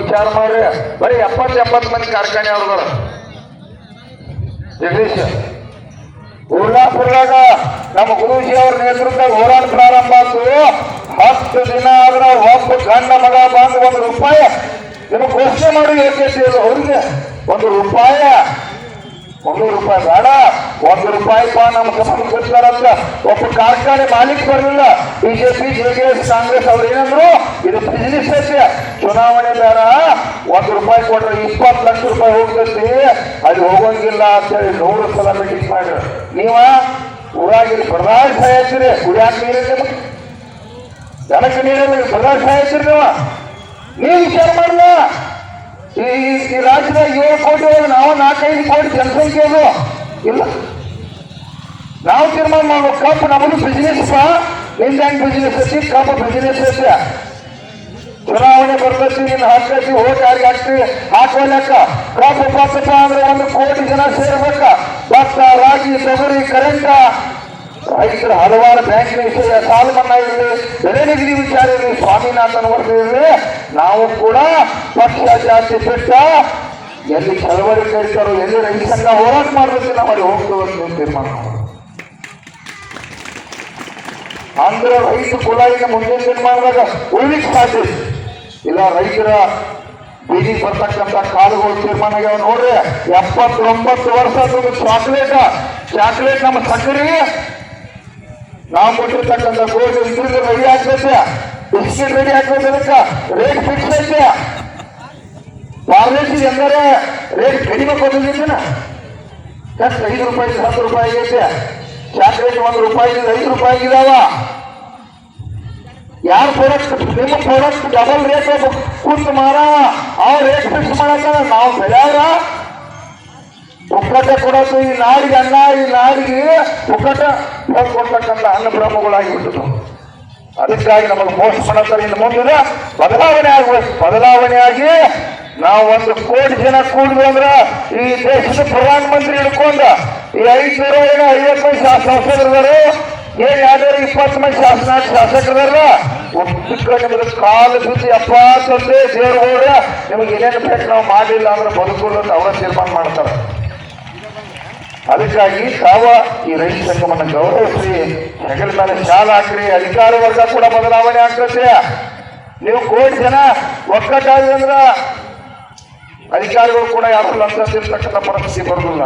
ವಿಚಾರ ಮಾಡ್ರಿ. ಬರೀ 70-80 ಮಂದಿ ಕಾರ್ಖಾನೆ ಅವ್ರದಾರ. ಜಗದೀಶ್ ಉರ್ಲಾಪುರದಾಗ ನಮ್ಮ ಗುರೂಜಿ ಅವ್ರ ನೇತೃತ್ವ ಹೋರಾಟ ಪ್ರಾರಂಭ ಆಯ್ತು. 10 ದಿನ ಆದ್ರೆ ಒಬ್ಬ ಗಂಡ ಮಗ ಬಂದು ₹1 ನಿಮಗೆ ಘೋಷಣೆ ಮಾಡಿ ಯೋಗ್ಯತೆ ಇಲ್ಲ ಅವ್ರಿಗೆ. ₹1 ಬೇಡ, ₹1 ನಮ್ಮ ಸಂಬಂಧ ಕೊಡ್ತಾರಂತ ಒಬ್ಬ ಕಾರ್ಖಾನೆ ಮಾಲೀಕ್ ಬರಲಿಲ್ಲ. ಬಿಜೆಪಿ ಜೆಡಿಎಸ್ ಕಾಂಗ್ರೆಸ್ ಅವ್ರು ಏನಂದ್ರು, ಇದು ಬಿಸಿನೆಸ್ ಐತೆ, ಚುನಾವಣೆ ಬೇಡ, ₹1 ಕೊಟ್ರೆ ₹20 ಲಕ್ಷ ಹೋಗ್ತೈತಿ, ಅಲ್ಲಿ ಹೋಗಂಗಿಲ್ಲ ಅಂತ ಹೇಳಿ 100 ಸಲ ಮೀಟಿಂಗ್ ಮಾಡ್ರಿ. ನೀವ ಊರಾಗಿ ಪ್ರಧಾನ ಸಾಯ್ತೀರಿ, ಕುಡಿಯಾಕ ನೀರಿಲ್ಲ, ಜನಕ್ಕೆ ನೀರಿಲ್ಲ, ಪ್ರಧಾನ ಸಾಯ್ತೀರಿ. ನೀವು ವಿಚಾರ ಮಾಡಲ್ಲ. ಈ ರಾಜ್ಯದಾಗ 7 ಕೋಟಿ ಒಳಗೆ ನಾವು 4-5 ಕೋಟಿ ಜನಸಂಖ್ಯೆ ಅದು ಇಲ್ಲ. ನಾವು ತೀರ್ಮಾನ ಮಾಡ್ಬೇಕು, ಕಬ್ಬು ನಮ್ಮದು ಬಿಸಿನೆಸ್, ನಿಂದ ಹೆಂಗ್ ಬಿಸಿನೆಸ್ ಐತಿ, ಕಬ್ಬು ಬಿಸಿನೆಸ್ ಐತಿ. ಚುನಾವಣೆ ಬರ್ತೈತಿ, ನಿನ್ನ ಹಾಕೈತಿ, ಓಟ್ ಯಾರಿಗೆ ಹಾಕ್ತಿವಿ ಹಾಕೋಲಕ್ಕ. ಕಬ್ಬು ಬರ್ತಪ್ಪ ಅಂದ್ರೆ 1 ಕೋಟಿ ಜನ ಸೇರ್ಬೇಕ. ಭತ್ತ, ರಾಗಿ, ತೊಗರಿ, ಕರೆಂಟ, ರೈತರ ಹಲವಾರು ಬ್ಯಾಂಕಿನ ವಿಷಯ, ಸಾಲ ಮನ್ನಾ ಇರಲಿ, ಬೆಳೆ ನಿಗದಿ ವಿಚಾರ ಇರಲಿ, ಸ್ವಾಮಿನಾಥನ್ ವರ್ಗ ಇರಲಿ, ನಾವು ಕೂಡ ಪಕ್ಷ ಜಾತಿ ಬಿಟ್ಟ ಎಲ್ಲಿ ಚಳವಳಿ ಕರೀತಾರೋ, ಎಲ್ಲಿ ರೈತ ಸಂಘ ಹೋರಾಟ ಮಾಡಬೇಕು ನಾವು ಅಲ್ಲಿ ಹೋಗ್ತೇವೆ ತೀರ್ಮಾನ. ಅಂದ್ರೆ ರೈತ ಕುಲಾಯಿನ ಮುಂದಿನ ತೀರ್ಮಾನದಾಗ ಉಳಿಲಿಕ್ಕೆ ಸಾಧ್ಯ ಇಲ್ಲ. ರೈತರ ಬೀದಿ ಬರ್ತಕ್ಕಂಥ ಕಾಲುಗಳು ತೀರ್ಮಾನ ಆಗ್ಯಾವ ನೋಡ್ರಿ. 79 ವರ್ಷ ಚಾಕ್ಲೇಟ್ ನಮ್ಮ ಸಕ್ಕರೆ ನಾವು ಕೊಟ್ಟಿರ್ತಕ್ಕಂಥ ಗೋಧಿ ಇದ್ರಿಂದ ರೆಡಿ ಆಗ್ತೈತೆ, ಬಿಸ್ಕಿಟ್ ರೆಡಿ ಆಗ್ತೈತೆ, ರೇಟ್ ಫಿಕ್ಸ್ ಐತೆ. ಪಾರ್ಲೇಜಿ ಎಂದರೆ ರೇಟ್ ಕಡಿಮೆ ಕೊಟ್ಟಿದ್ದೀನ, ಎಷ್ಟು ₹5 ₹10 ಐತೆ. ಚಾಕ್ಲೇಟ್ ₹1 ₹5 ಇದಾವ. ಯಾರ ಪ್ರಾಡಕ್ಟ್, ನಿಮ್ಮ ಪ್ರಾಡಕ್ಟ್ ಡಬಲ್ ರೇಟ್ ಕುಂತು ಮಾರಾವ, ಅವ್ರ ರೇಟ್ ಫಿಕ್ಸ್ ಮಾಡಕ್ಕ ನಾವು ಬೆಳೆಯಾರ ಒಕ್ಕಟ್ಟೆ ಕೊಡೋದು. ಈ ನಾಡಿಗೆ ಅನ್ನ, ಈ ನಾಡಿಗೆ ಒಕ್ಕಟ್ಟ ಕೊಡ್ತಕ್ಕಂಥ ಅನ್ನ ಬ್ರಹ್ಮಗಳಾಗಿಬಿಟ್ಟು, ಅದಕ್ಕಾಗಿ ನಮಗೆ ಮೋಸ ಮಾಡತ್ತಾರೆ. ಇನ್ನು ಮುಂದಿನ ಬದಲಾವಣೆ ಆಗ್ಬೇಕು. ಬದಲಾವಣೆಯಾಗಿ ನಾವು 1 ಕೋಟಿ ಜನ ಕೂಡಿದ್ವಿ ಅಂದ್ರೆ ಈ ದೇಶದ ಪ್ರಧಾನಮಂತ್ರಿ ಹಿಡ್ಕೊಂಡ ಈ 550 ಮಂದಿ ಸಂಸದರು, ಏನ್ ಯಾವ್ದಾರು 20 ಮಂದಿ ಶಾಸಕರಲ್ಲ, ನಿಮ್ಗೆ ಕಾಲು ಸುದ್ದಿ 70 ದೇವ್ರಗೋಡ ನಿಮ್ಗೆ ಏನೇನು ಬೇಕು ನಾವು ಮಾಡಿಲ್ಲ ಅಂದ್ರೆ ಬದುಕುಲ್ಲ ಅಂತ ಅವರ ತೀರ್ಮಾನ ಮಾಡ್ತಾರೆ. ಅದಕ್ಕಾಗಿ ತಾವ ಈ ರೈತ ಸಂಘವನ್ನು ಗೌರವಿಸಿ, ಹೆಗಲ ಮೇಲೆ ಶಾಲ ಹಾಕ್ರಿ. ಅಧಿಕಾರ ವರ್ಗ ಕೂಡ ಬದಲಾವಣೆ ಆಗ್ತದೆ. ನೀವು ಕೋಟಿ ಜನ ಒಕ್ಕಟ್ಟಾಗಿ ಅಂದ್ರ ಅಧಿಕಾರಿಗಳು ಕೂಡ ಯಾರು ಅಂತಕ್ಕಂಥ ಪರಿಸ್ಥಿತಿ ಬರುದಿಲ್ಲ.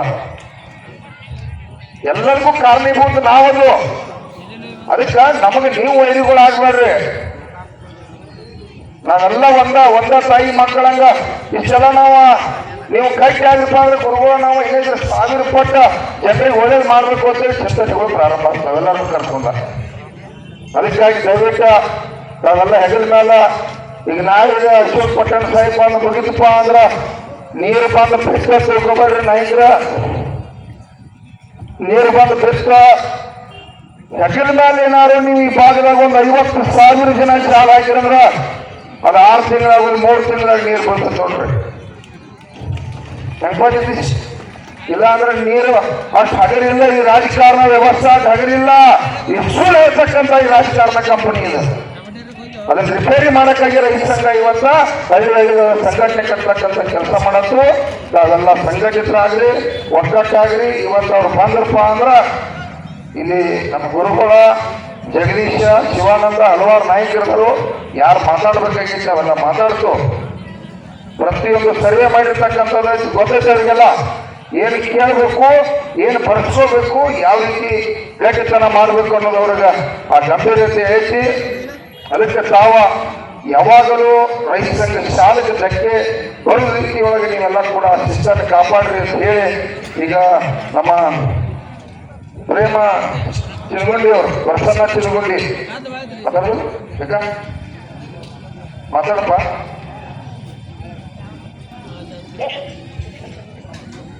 ಎಲ್ಲರಿಗೂ ಕಾರಣೀಭೂತ ನಾವದು. ಅದಕ್ಕೆ ನಮಗೆ ನೀವು ವೈರಿಗಳಾಗ್ಬೇಡ್ರಿ. ನಾವೆಲ್ಲ ಒಂದ ತಾಯಿ ಮಕ್ಕಳಂಗ ಇಷ್ಟೆಲ್ಲ ನೀವು ಕಟ್ಟಿ ಆಗಿಪ್ಪ ಅಂದ್ರೆ ಗುರುಗಳು ನಾವು 15,000 ಕೊಟ್ಟ ಜನರಿಗೆ ಒಳ್ಳೇದು ಮಾಡ್ಬೇಕು ಅಂತೇಳಿ ಚರ್ಚೆಗಳು ಪ್ರಾರಂಭ ಆಗ್ತಾವೆ ಎಲ್ಲರೂ ಕರ್ಕೊಂಡ. ಅದಕ್ಕಾಗಿ ದಯವಿಟ್ಟು ನಾವೆಲ್ಲ ಹೆಗಲ ಮೇಲೆ ಈಗ ನಾಳೆ ಅಶೋಕ್ ಪಟ್ಟಣ ಸಾಹಿಬ್ ಬಂದು ಮುಗಿತಪ್ಪ ಅಂದ್ರ ನೀರು ಬಂದು ಬಿಸ್ಕ ತಿಳ್ಕೊಬೇಡ್ರಿ. ನೀರು ಬಂದು ಬಿಸ್ಕ ಹೆಗಲ ಮೇಲೆ ಏನಾದ್ರು ನೀವು ಈ ಭಾಗದಾಗ 50,000 ಜನ ಸಾಲ ಹಾಕಿರಂದ್ರ ಅದು 6 ತಿಂಗಳಾಗ 3 ತಿಂಗಳಾಗ ನೀರು ಬರ್ತದೆ ನೋಡ್ರಿ. ಇಲ್ಲ ಅಂದ್ರೆ ನೀರು ಅಷ್ಟು ಹಗರಿಲ್ಲ. ಈ ರಾಜಕಾರಣ ವ್ಯವಸ್ಥೆ ಅಷ್ಟು ಹಗರಿಲ್ಲ. ಇಷ್ಟು ಹೇಳ್ತಕ್ಕಂಥ ಈ ರಾಜಕಾರಣ ಕಂಪನಿ ಇದೆ. ಅದನ್ನ ರಿಪೇರಿ ಮಾಡಕ್ಕಾಗಿ ರೈತ ಸಂಘ ಇವತ್ತ ಹಳ್ಳಿ ಸಂಘಟನೆ ಕಟ್ಟತಕ್ಕಂಥ ಕೆಲಸ ಮಾಡತ್ತು. ಅದೆಲ್ಲ ಸಂಘಟಿತರಾಗ್ರಿ, ಒಗ್ಗಟ್ಟಾಗ್ರಿ. ಇವತ್ತು ಅವ್ರು ಬಂದ್ರಪ್ಪ ಅಂದ್ರ ಇಲ್ಲಿ ನಮ್ಮ ಗುರುಗಳ ಜಗದೀಶ, ಶಿವಾನಂದ, ಹಲವಾರು ನಾಯಕರು ಯಾರು ಮಾತಾಡ್ಬೇಕಾಗಿತ್ತು ಅವೆಲ್ಲ ಮಾತಾಡ್ತು. ಪ್ರತಿಯೊಂದು ಸರ್ವೆ ಮಾಡಿರ್ತಕ್ಕಂಥದ್ದು ಗೊತ್ತೈತವ್ರಿಗೆಲ್ಲ ಏನು ಕೇಳಬೇಕು, ಏನು ಬರ್ಸ್ಕೋಬೇಕು, ಯಾವ ರೀತಿ ಗಟ್ಟಿತನ ಮಾಡಬೇಕು ಅನ್ನೋದವ್ರಿಗೆ ಆ ಗಂಭೀರತೆ ಐತಿ. ಅದಕ್ಕೆ ತಾವ ಯಾವಾಗಲೂ ರೈತ ಸಂಘ ಶಾಲೆಗೆ ಧಕ್ಕೆ ಬರುವ ರೀತಿಯೊಳಗೆ ನೀವೆಲ್ಲ ಕೂಡ ಶಿಸ್ತನ್ನು ಕಾಪಾಡ್ರಿ ಅಂತ ಹೇಳಿ ಈಗ ನಮ್ಮ ಪ್ರೇಮ ಚಿಲ್ಗೊಂಡಿ ಅವರು, ಪ್ರಸನ್ನ ಚಿಲ್ಗೊಂಡಿ ಮಾತಾಡಪ್ಪ.